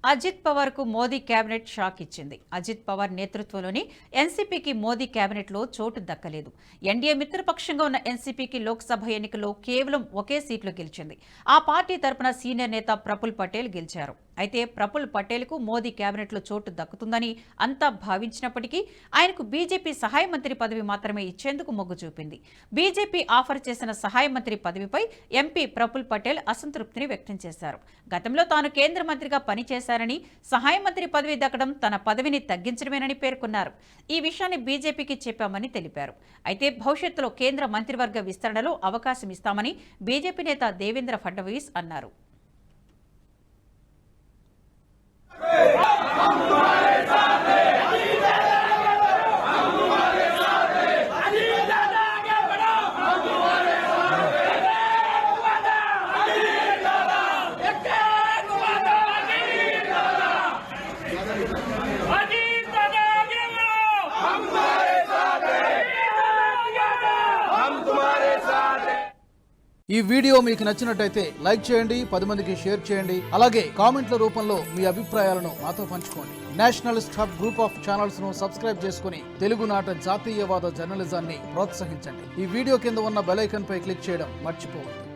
అజిత్ పవార్ కు Modi cabinet shock ఇచ్చింది. అజిత్ పవార్ నేతృత్వంలోని ఎన్సీపీకి మోదీ కేబినెట్ లో చోటు దక్కలేదు. ఎన్డీఏ మిత్రపక్షంగా ఉన్న ఎన్సీపీకి లోక్సభ ఎన్నికల్లో కేవలం ఒకే సీట్లో గెలిచింది. ఆ పార్టీ తరపున సీనియర్ నేత ప్రఫుల్ పటేల్ గెలిచారు. అయితే ప్రఫుల్ పటేల్ కు మోదీ కేబినెట్ లో చోటు దక్కుతుందని అంతా భావించినప్పటికీ ఆయనకు బీజేపీ సహాయ మంత్రి పదవి మాత్రమే ఇచ్చేందుకు మొగ్గు చూపింది. బీజేపీ ఆఫర్ చేసిన సహాయ మంత్రి పదవిపై ఎంపీ ప్రఫుల్ పటేల్ అసంతృప్తిని వ్యక్తం చేశారు. గతంలో తాను కేంద్ర మంత్రిగా పనిచేశారని, సహాయ మంత్రి పదవి దక్కడం తన పదవిని తగ్గించడమేనని పేర్కొన్నారు. ఈ విషయాన్ని బీజేపీకి చెప్పామని తెలిపారు. అయితే భవిష్యత్తులో కేంద్ర మంత్రివర్గ విస్తరణలో అవకాశం ఇస్తామని బీజేపీ నేత దేవేంద్ర ఫడ్నవీస్ అన్నారు. ఈ వీడియో మీకు నచ్చినట్టయితే లైక్ చేయండి, 10 మందికి షేర్ చేయండి. అలాగే కామెంట్ల రూపంలో మీ అభిప్రాయాలను మాతో పంచుకోండి. Nationalist hub group of channels ను సబ్స్క్రైబ్ చేసుకుని తెలుగునాట జాతీయవాద జర్నలిజాన్ని ప్రోత్సహించండి. ఈ వీడియో కింద ఉన్న బెల్ ఐకాన్ పై క్లిక్ చేయడం మర్చిపోవద్దు.